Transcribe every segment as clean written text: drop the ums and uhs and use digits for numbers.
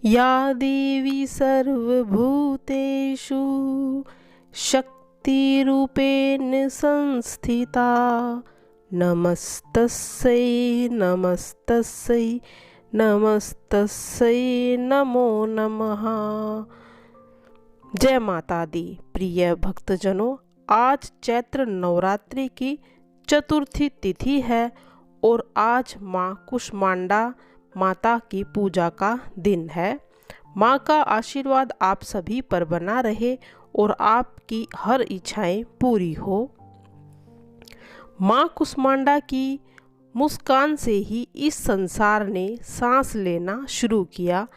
या देवी सर्वभूतेषु शक्तिरूपेण संस्थिता नमस्तस्यै नमस्तस्यै नमस्तस्यै नमो नमः। जय माता दी। प्रिय भक्तजनों, आज चैत्र नवरात्रि की चतुर्थी तिथि है और आज माँ कुष्मांडा माता की पूजा का दिन है। माँ का आशीर्वाद आप सभी पर बना रहे और आपकी हर इच्छाएं पूरी हो। माँ कुष्मांडा की मुस्कान से ही इस संसार ने सांस लेना शुरू किया,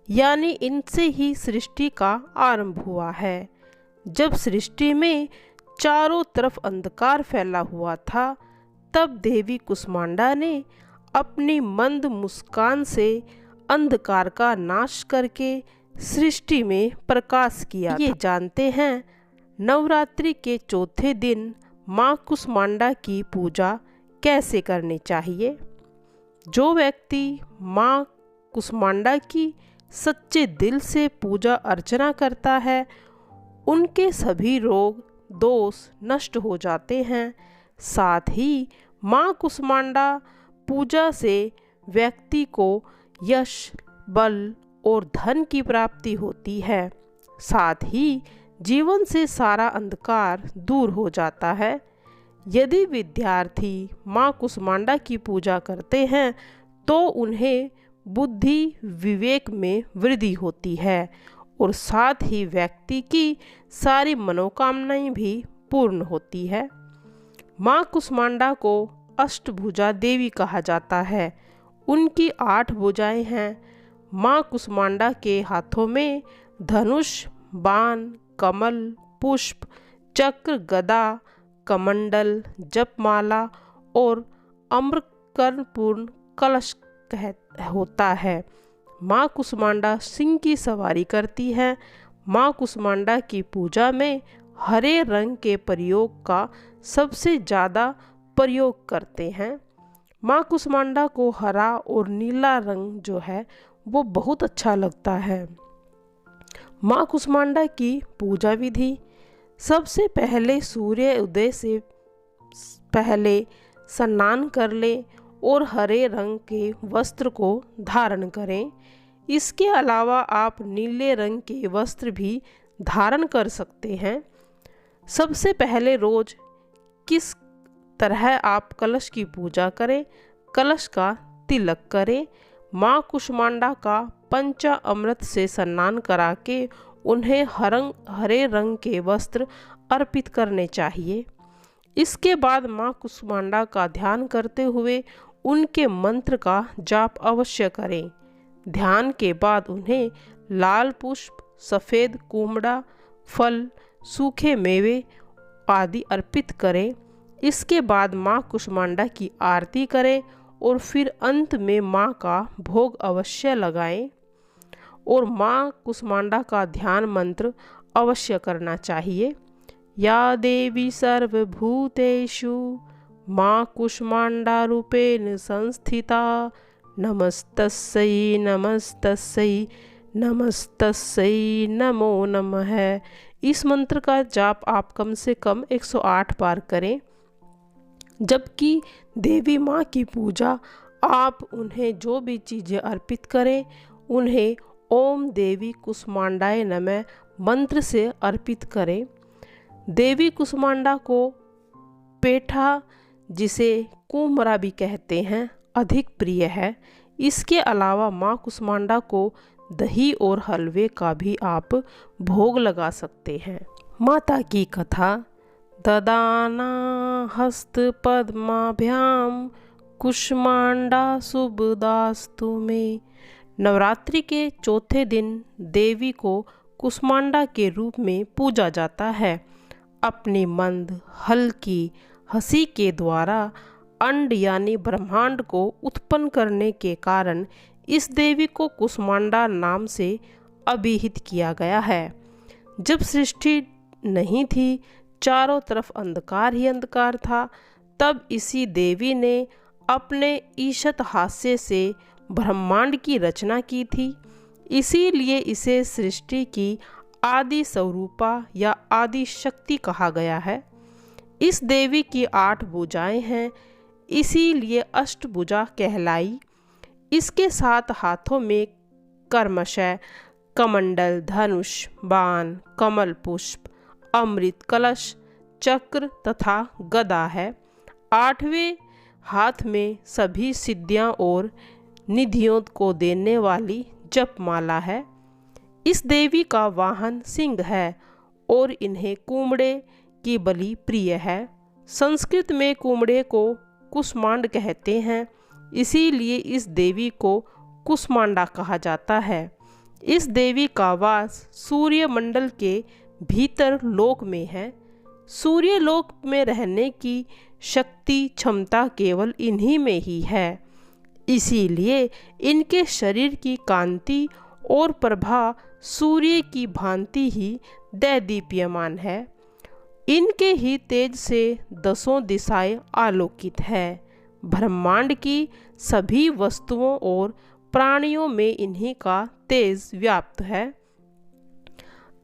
यानी इनसे ही सृष्टि का आरंभ हुआ है। जब सृष्टि में चारों तरफ अंधकार फैला हुआ था, तब देवी कुष्मांडा ने अपनी मंद मुस्कान से अंधकार का नाश करके सृष्टि में प्रकाश किया। ये जानते हैं, नवरात्रि के चौथे दिन माँ कुष्मांडा की पूजा कैसे करनी चाहिए। जो व्यक्ति माँ कुष्मांडा की सच्चे दिल से पूजा अर्चना करता है, उनके सभी रोग दोष नष्ट हो जाते हैं। साथ ही माँ कुष्मांडा पूजा से व्यक्ति को यश, बल और धन की प्राप्ति होती है। साथ ही जीवन से सारा अंधकार दूर हो जाता है। यदि विद्यार्थी माँ कुष्मांडा की पूजा करते हैं तो उन्हें बुद्धि विवेक में वृद्धि होती है और साथ ही व्यक्ति की सारी मनोकामनाएं भी पूर्ण होती है। माँ कुष्मांडा को अष्टभुजा देवी कहा जाता है। उनकी 8 भुजाएं हैं। माँ कुष्मांडा के हाथों में धनुष, बाण, कमल, पुष्प, चक्र, गदा, कमंडल, जपमाला और अम्रकर्णपूर्ण कलश होता है। माँ कुष्मांडा सिंह की सवारी करती है। माँ कुष्मांडा की पूजा में हरे रंग के प्रयोग का सबसे ज़्यादा प्रयोग करते हैं। माँ कुष्मांडा को हरा और नीला रंग जो है वो बहुत अच्छा लगता है। माँ कुष्मांडा की पूजा विधि: सबसे पहले सूर्य उदय से पहले स्नान कर ले और हरे रंग के वस्त्र को धारण करें। इसके अलावा आप नीले रंग के वस्त्र भी धारण कर सकते हैं। सबसे पहले रोज किस तरह आप कलश की पूजा करें। कलश का तिलक करें। माँ कुष्मांडा का पंचामृत से स्नान करा के उन्हें हरे रंग के वस्त्र अर्पित करने चाहिए। इसके बाद माँ कुष्मांडा का ध्यान करते हुए उनके मंत्र का जाप अवश्य करें। ध्यान के बाद उन्हें लाल पुष्प, सफ़ेद कुमड़ा, फल, सूखे मेवे आदि अर्पित करें। इसके बाद माँ कुष्मांडा की आरती करें और फिर अंत में माँ का भोग अवश्य लगाएं और माँ कुष्मांडा का ध्यान मंत्र अवश्य करना चाहिए। या देवी सर्वभूतेषु माँ कुष्मांडा रूपेण संस्थिता नमस्तस्यै नमस्तस्यै नमस्तस्यै नमो नमः। इस मंत्र का जाप आप कम से कम 108 बार करें। जबकि देवी माँ की पूजा आप उन्हें जो भी चीज़ें अर्पित करें, उन्हें ओम देवी कुष्मांडाय नमः मंत्र से अर्पित करें। देवी कुष्मांडा को पेठा, जिसे कुम्हरा भी कहते हैं, अधिक प्रिय है। इसके अलावा माँ कुष्मांडा को दही और हलवे का भी आप भोग लगा सकते हैं। माता की कथा: ददाना हस्त पद्माभ्याम कुष्मांडा शुभदास्तु मे। नवरात्रि के चौथे दिन देवी को कुष्मांडा के रूप में पूजा जाता है। अपनी मंद हल्की हंसी के द्वारा अंड यानी ब्रह्मांड को उत्पन्न करने के कारण इस देवी को कुष्मांडा नाम से अभिहित किया गया है। जब सृष्टि नहीं थी, चारों तरफ अंधकार ही अंधकार था, तब इसी देवी ने अपने ईशत हास्य से ब्रह्मांड की रचना की थी। इसीलिए इसे सृष्टि की आदि स्वरूपा या आदि शक्ति कहा गया है। इस देवी की 8 भुजाएं हैं, इसीलिए अष्टभुजा कहलाई। इसके 7 हाथों में कर्मशय, कमंडल, धनुष, बाण, कमल पुष्प, अमृत कलश, चक्र तथा गदा है। 8वें हाथ में सभी सिद्धियां और निधियों को देने वाली जपमाला है। इस देवी का वाहन सिंह है और इन्हें कुमड़े की बलि प्रिय है। संस्कृत में कुमड़े को कुष्मांड कहते हैं, इसीलिए इस देवी को कुष्मांडा कहा जाता है। इस देवी का वास सूर्य मंडल के भीतर लोक में है। सूर्य लोक में रहने की शक्ति क्षमता केवल इन्हीं में ही है, इसीलिए इनके शरीर की कांति और प्रभा सूर्य की भांति ही दैदीप्यमान है। इनके ही तेज से 10 दिशाएं आलोकित है। ब्रह्मांड की सभी वस्तुओं और प्राणियों में इन्हीं का तेज व्याप्त है।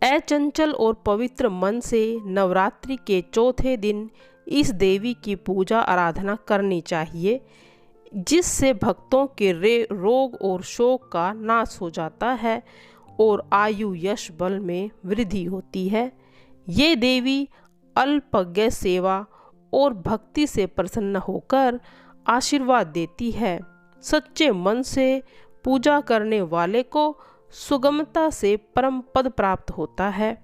अचंचल और पवित्र मन से नवरात्रि के चौथे दिन इस देवी की पूजा आराधना करनी चाहिए, जिससे भक्तों के रोग और शोक का नाश हो जाता है और आयु यश बल में वृद्धि होती है। ये देवी अल्पज्ञ सेवा और भक्ति से प्रसन्न होकर आशीर्वाद देती है। सच्चे मन से पूजा करने वाले को सुगमता से परम पद प्राप्त होता है।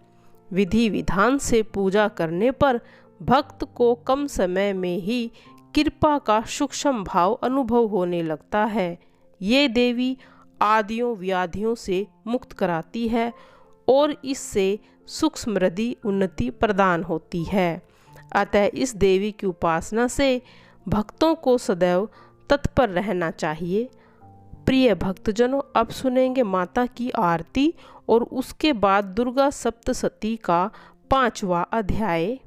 विधि विधान से पूजा करने पर भक्त को कम समय में ही कृपा का सूक्ष्म भाव अनुभव होने लगता है। ये देवी आदियों व्याधियों से मुक्त कराती है और इससे सुख समृद्धि उन्नति प्रदान होती है। अतः इस देवी की उपासना से भक्तों को सदैव तत्पर रहना चाहिए। प्रिय भक्तजनों, अब सुनेंगे माता की आरती और उसके बाद दुर्गा सप्तशती का 5वां अध्याय।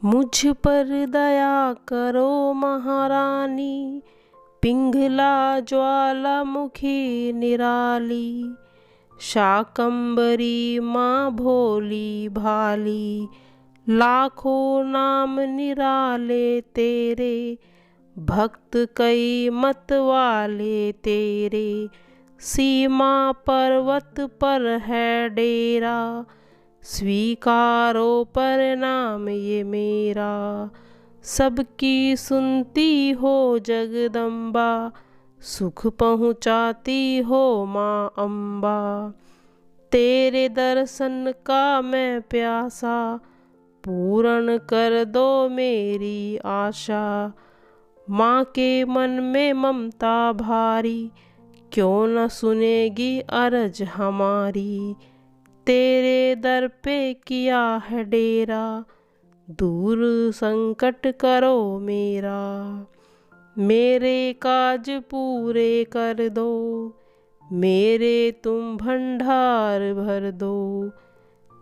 मुझ पर दया करो महारानी, पिंगला ज्वालामुखी निराली, शाकंबरी माँ भोली भाली, लाखों नाम निराले तेरे, भक्त कई मत वाले तेरे, सीमा पर्वत पर है डेरा, स्वीकारो प्रणाम ये मेरा, सबकी सुनती हो जगदम्बा, सुख पहुँचाती हो माँ अम्बा, तेरे दर्शन का मैं प्यासा, पूर्ण कर दो मेरी आशा, माँ के मन में ममता भारी, क्यों न सुनेगी अरज हमारी, तेरे दर पे किया है डेरा, दूर संकट करो मेरा, मेरे काज पूरे कर दो, मेरे तुम भंडार भर दो,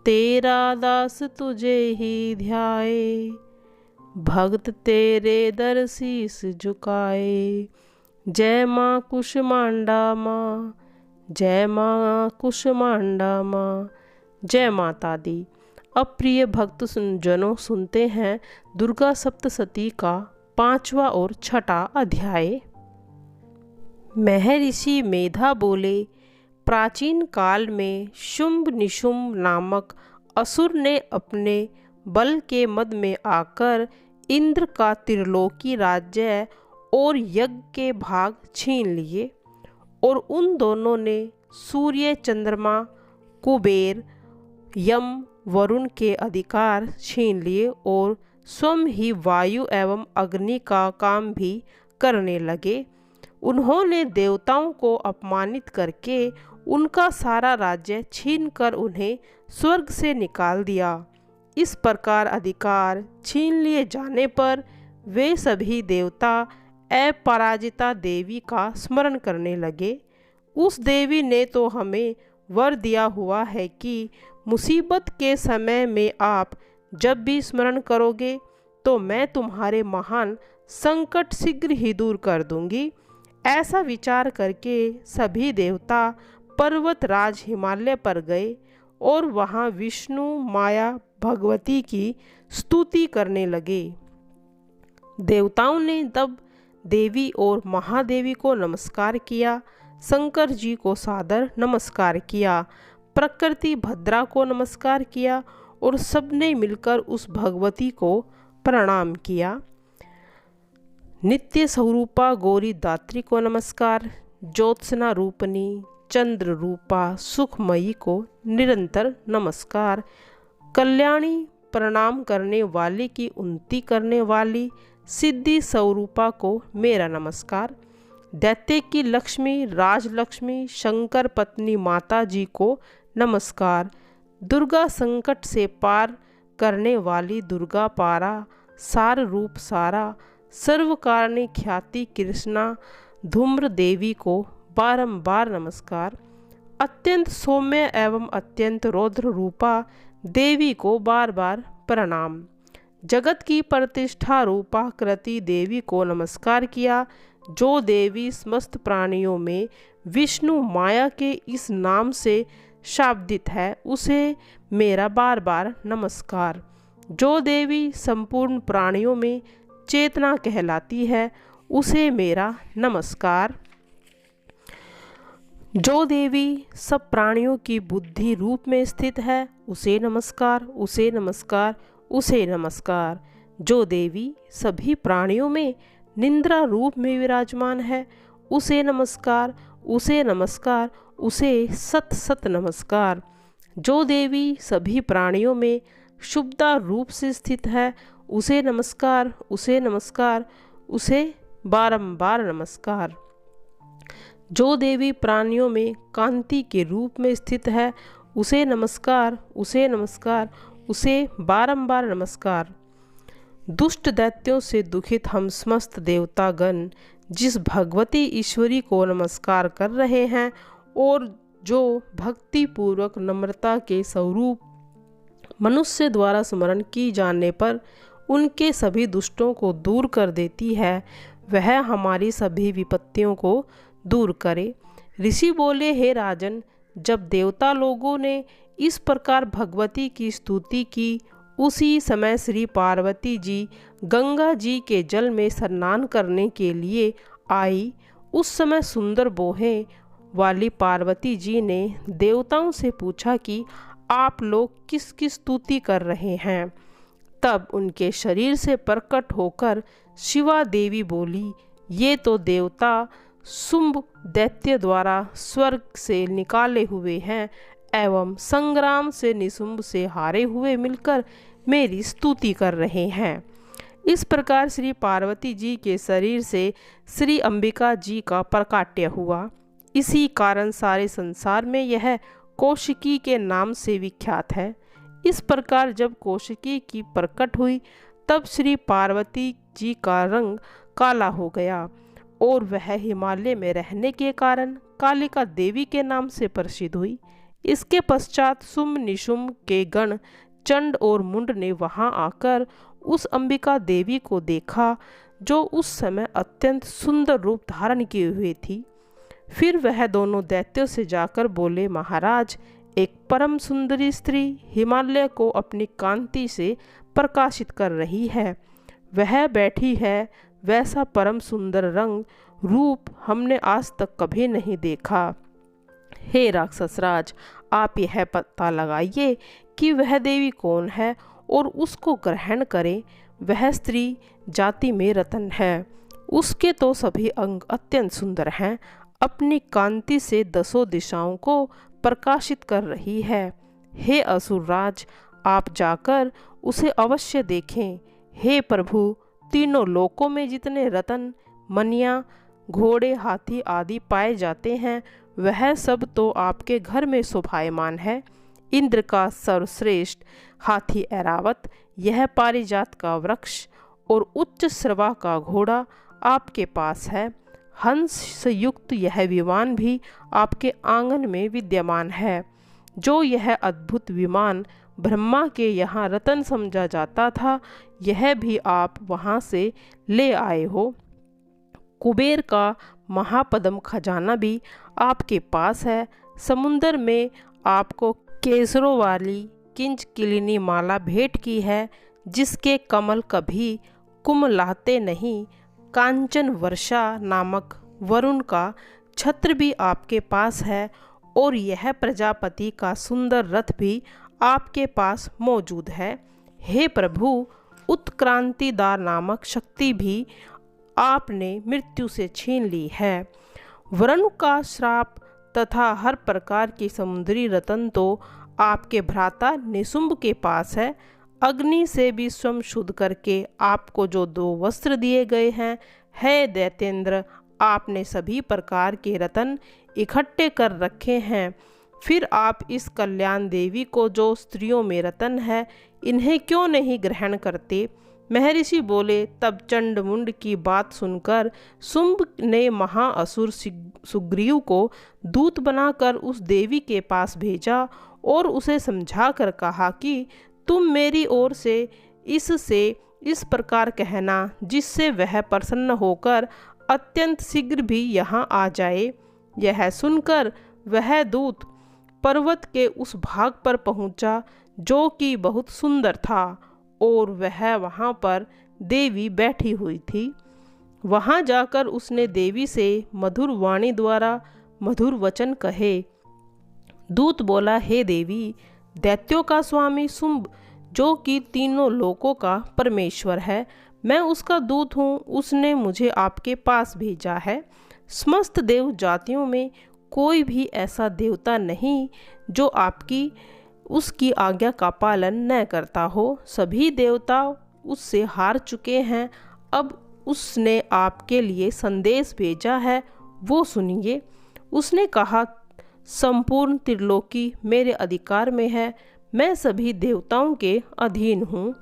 तेरा दास तुझे ही ध्याए, भक्त तेरे दर शीस झुकाए, जय माँ कुष्मांडा माँ, जय माँ कुष्मांडा माँ, जय माता दी। अब प्रिय भक्त जनों सुनते हैं दुर्गा सप्तशती का 5वां और 6वां अध्याय। महर्षि मेधा बोले, प्राचीन काल में शुंभ निशुंभ नामक असुर ने अपने बल के मद में आकर इंद्र का त्रिलोकी राज्य और यज्ञ के भाग छीन लिए और उन दोनों ने सूर्य, चंद्रमा, कुबेर, यम, वरुण के अधिकार छीन लिए और स्वयं ही वायु एवं अग्नि का काम भी करने लगे। उन्होंने देवताओं को अपमानित करके उनका सारा राज्य छीनकर उन्हें स्वर्ग से निकाल दिया। इस प्रकार अधिकार छीन लिए जाने पर वे सभी देवता अपराजिता देवी का स्मरण करने लगे। उस देवी ने तो हमें वर दिया हुआ है कि मुसीबत के समय में आप जब भी स्मरण करोगे तो मैं तुम्हारे महान संकट शीघ्र ही दूर कर दूंगी। ऐसा विचार करके सभी देवता पर्वतराज हिमालय पर गए और वहाँ विष्णु माया भगवती की स्तुति करने लगे। देवताओं ने तब देवी और महादेवी को नमस्कार किया, शंकर जी को सादर नमस्कार किया, प्रकृति भद्रा को नमस्कार किया और सबने मिलकर उस भगवती को प्रणाम किया। नित्य स्वरूपा गौरी दात्री को नमस्कार, ज्योत्सना रूपनी चंद्र रूपा सुखमयी को निरंतर नमस्कार, कल्याणी प्रणाम करने वाली की उन्नति करने वाली सिद्धि स्वरूपा को मेरा नमस्कार, दैत्य की लक्ष्मी राजलक्ष्मी शंकर पत्नी माता जी को नमस्कार, दुर्गा संकट से पार करने वाली दुर्गा पारा सार रूप सारा सर्वकारणी ख्याति कृष्णा धूम्र देवी को बारंबार नमस्कार, अत्यंत सौम्य एवं अत्यंत रौद्र रूपा देवी को बार बार प्रणाम, जगत की प्रतिष्ठा रूपा कृति देवी को नमस्कार किया। जो देवी समस्त प्राणियों में विष्णु माया के इस नाम से शाब्दित है उसे मेरा बार बार नमस्कार। जो देवी संपूर्ण प्राणियों में चेतना कहलाती है उसे मेरा नमस्कार। जो देवी सब प्राणियों की बुद्धि रूप में स्थित है उसे नमस्कार, उसे नमस्कार, उसे नमस्कार। जो देवी सभी प्राणियों में निंद्रा रूप में विराजमान है उसे नमस्कार, उसे नमस्कार, उसे सत सत नमस्कार। जो देवी सभी प्राणियों में शुभदा रूप से स्थित है उसे नमस्कार, उसे नमस्कार, उसे बारंबार नमस्कार। जो देवी प्राणियों में कांति के रूप में स्थित है उसे नमस्कार, उसे नमस्कार, उसे बारंबार नमस्कार। दुष्ट दैत्यों से दुखित हम समस्त देवतागण जिस भगवती ईश्वरी को नमस्कार कर रहे हैं और जो भक्ति पूर्वक नम्रता के स्वरूप मनुष्य द्वारा स्मरण की जाने पर उनके सभी दुष्टों को दूर कर देती है, वह हमारी सभी विपत्तियों को दूर करे। ऋषि बोले, हे राजन, जब देवता लोगों ने इस प्रकार भगवती की स्तुति की उसी समय श्री पार्वती जी गंगा जी के जल में स्नान करने के लिए आई। उस समय सुंदर बोहें वाली पार्वती जी ने देवताओं से पूछा कि आप लोग किसकी स्तुति कर रहे हैं। तब उनके शरीर से प्रकट होकर शिवा देवी बोली, ये तो देवता शुंभ दैत्य द्वारा स्वर्ग से निकाले हुए हैं एवं संग्राम से निशुंभ से हारे हुए मिलकर मेरी स्तुति कर रहे हैं। इस प्रकार श्री पार्वती जी के शरीर से श्री अंबिका जी का प्रकाट्य हुआ। इसी कारण सारे संसार में यह कौशिकी के नाम से विख्यात है। इस प्रकार जब कौशिकी की प्रकट हुई तब श्री पार्वती जी का रंग काला हो गया और वह हिमालय में रहने के कारण कालिका देवी के नाम से प्रसिद्ध हुई। इसके पश्चात शुंभ निशुंभ के गण चंड और मुंड ने वहां आकर उस अंबिका देवी को देखा जो उस समय अत्यंत सुंदर रूप धारण किए हुए थी। फिर वह दोनों दैत्यों से जाकर बोले, महाराज, एक परम सुंदरी स्त्री हिमालय को अपनी कांति से प्रकाशित कर रही है। वह बैठी है, वैसा परम सुंदर रंग रूप हमने आज तक कभी नहीं देखा। हे राक्षसराज, आप यह पता लगाइए कि वह देवी कौन है और उसको ग्रहण करें। वह स्त्री जाति में रतन है, उसके तो सभी अंग अत्यंत सुंदर हैं, अपनी कांति से दसों दिशाओं को प्रकाशित कर रही है। हे असुरराज, आप जाकर उसे अवश्य देखें। हे प्रभु, तीनों लोकों में जितने रतन मनिया घोड़े हाथी आदि पाए जाते हैं वह सब तो आपके घर में शोभायमान है। इंद्र का सर्वश्रेष्ठ हाथी ऐरावत, यह पारिजात का वृक्ष और उच्च श्रवा का घोड़ा आपके पास है। हंस से युक्त यह विमान भी आपके आंगन में विद्यमान है। जो यह अद्भुत विमान ब्रह्मा के यहाँ रतन समझा जाता था, यह भी आप वहाँ से ले आए हो। कुबेर का महापद्म खजाना भी आपके पास है। समुंदर में आपको केसरों वाली किंचकिलिनी माला भेंट की है, जिसके कमल कभी कुमलाते नहीं। कांचन वर्षा नामक वरुण का छत्र भी आपके पास है, और यह प्रजापति का सुंदर रथ भी आपके पास मौजूद है। हे प्रभु, उत्क्रांतिदार नामक शक्ति भी आपने मृत्यु से छीन ली है। वरुण का श्राप तथा हर प्रकार की समुद्री रत्न तो आपके भ्राता निशुंभ के पास है। अग्नि से भी स्वयं शुद्ध करके आपको जो 2 वस्त्र दिए गए हैं, हे दैत्येंद्र, आपने सभी प्रकार के रत्न इकट्ठे कर रखे हैं। फिर आप इस कल्याण देवी को, जो स्त्रियों में रत्न है, इन्हें क्यों नहीं ग्रहण करते? महर्षि बोले। तब चंडमुंड की बात सुनकर शुंभ ने महाअसुर सुग्रीव को दूत बनाकर उस देवी के पास भेजा और उसे समझा कर कहा कि तुम मेरी ओर से इससे इस प्रकार कहना, जिससे वह प्रसन्न होकर अत्यंत शीघ्र भी यहाँ आ जाए। यह सुनकर वह दूत पर्वत के उस भाग पर पहुँचा जो कि बहुत सुंदर था, और वह वहाँ पर देवी बैठी हुई थी। वहाँ जाकर उसने देवी से मधुर वाणी द्वारा मधुर वचन कहे। दूत बोला, हे देवी, दैत्यों का स्वामी शुंभ, जो कि तीनों लोकों का परमेश्वर है, मैं उसका दूत हूँ। उसने मुझे आपके पास भेजा है। समस्त देव जातियों में कोई भी ऐसा देवता नहीं जो आपकी उसकी आज्ञा का पालन न करता हो। सभी देवता उससे हार चुके हैं। अब उसने आपके लिए संदेश भेजा है, वो सुनिए। उसने कहा, संपूर्ण त्रिलोकी मेरे अधिकार में है। मैं सभी देवताओं के अधीन हूँ।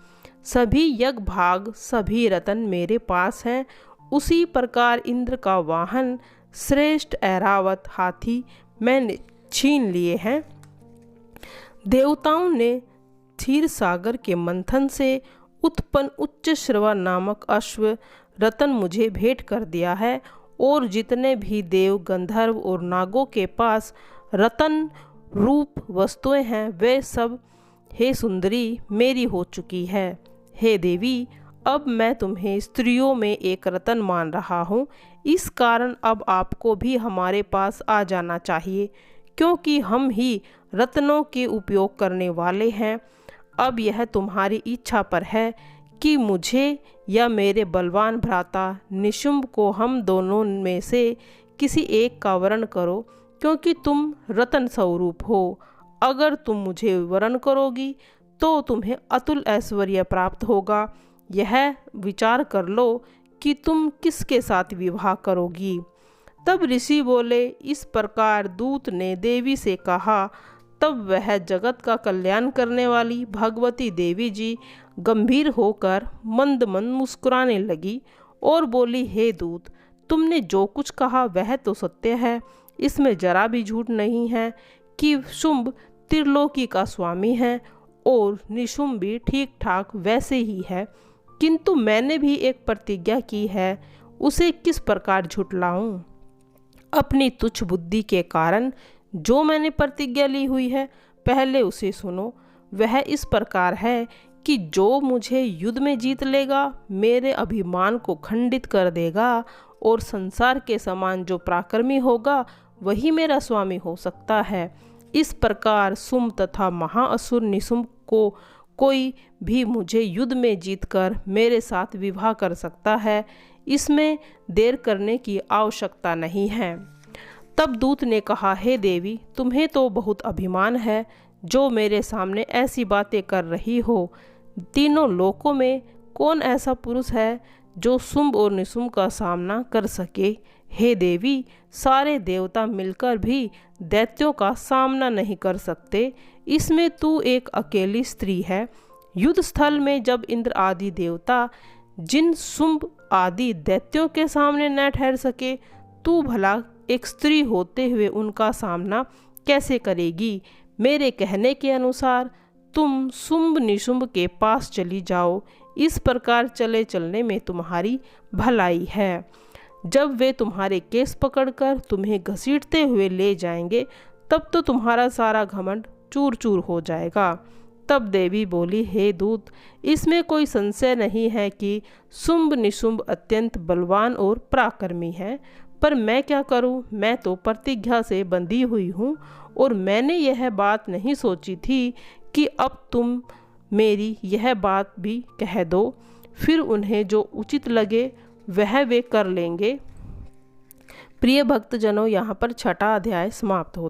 सभी यज्ञ भाग, सभी रत्न मेरे पास हैं। उसी प्रकार इंद्र का वाहन श्रेष्ठ ऐरावत हाथी मैंने छीन लिए हैं। देवताओं ने क्षीर सागर के मंथन से उत्पन्न उच्च श्रवा नामक अश्व रतन मुझे भेंट कर दिया है, और जितने भी देव, गंधर्व और नागों के पास रतन रूप वस्तुएं हैं, वे सब, हे सुंदरी, मेरी हो चुकी है। हे देवी, अब मैं तुम्हें स्त्रियों में एक रतन मान रहा हूँ। इस कारण अब आपको भी हमारे पास आ जाना चाहिए, क्योंकि हम ही रत्नों के उपयोग करने वाले हैं। अब यह तुम्हारी इच्छा पर है कि मुझे या मेरे बलवान भ्राता निशुंभ को, हम दोनों में से किसी एक का वरण करो, क्योंकि तुम रतन स्वरूप हो। अगर तुम मुझे वरण करोगी तो तुम्हें अतुल ऐश्वर्य प्राप्त होगा। यह विचार कर लो कि तुम किसके साथ विवाह करोगी। तब ऋषि बोले। इस प्रकार दूत ने देवी से कहा। तब वह जगत का कल्याण करने वाली भगवती देवी जी गंभीर होकर मंद मंद मुस्कुराने लगी और बोली, हे दूत, तुमने जो कुछ कहा वह तो सत्य है। इसमें जरा भी झूठ नहीं है कि शुंभ त्रिलोकी का स्वामी है और निशुंभ भी ठीक ठाक वैसे ही है। किंतु मैंने भी एक प्रतिज्ञा की है, उसे किस प्रकार झुठलाऊं? अपनी तुच्छ बुद्धि के कारण जो मैंने प्रतिज्ञा ली हुई है, पहले उसे सुनो। वह इस प्रकार है कि जो मुझे युद्ध में जीत लेगा, मेरे अभिमान को खंडित कर देगा, और संसार के समान जो पराक्रमी होगा वही मेरा स्वामी हो सकता है। इस प्रकार शुंभ तथा महाअसुर निशुंभ को कोई भी मुझे युद्ध में जीतकर मेरे साथ विवाह कर सकता है। इसमें देर करने की आवश्यकता नहीं है। तब दूत ने कहा, हे देवी, तुम्हें तो बहुत अभिमान है जो मेरे सामने ऐसी बातें कर रही हो। तीनों लोकों में कौन ऐसा पुरुष है जो शुंभ और निशुंभ का सामना कर सके? हे देवी, सारे देवता मिलकर भी दैत्यों का सामना नहीं कर सकते। इसमें तू एक अकेली स्त्री है। युद्ध स्थल में जब इंद्र आदि देवता जिन शुंभ आदि दैत्यों के सामने न ठहर सके, तू भला एक स्त्री होते हुए उनका सामना कैसे करेगी? मेरे कहने के अनुसार तुम शुंभ निशुंभ के पास चली जाओ। इस प्रकार चले चलने में तुम्हारी भलाई है। जब वे तुम्हारे केस पकड़कर तुम्हें घसीटते हुए ले जाएंगे, तब तो तुम्हारा सारा घमंड चूर चूर हो जाएगा। तब देवी बोली, हे दूत, इसमें कोई संशय नहीं है कि शुंभ निशुंभ अत्यंत बलवान और पराक्रमी है, पर मैं क्या करूं? मैं तो प्रतिज्ञा से बंधी हुई हूं और मैंने यह बात नहीं सोची थी कि अब तुम मेरी यह बात भी कह दो। फिर उन्हें जो उचित लगे वह वे कर लेंगे। प्रिय भक्तजनों, यहाँ पर 6वां अध्याय समाप्त होता है।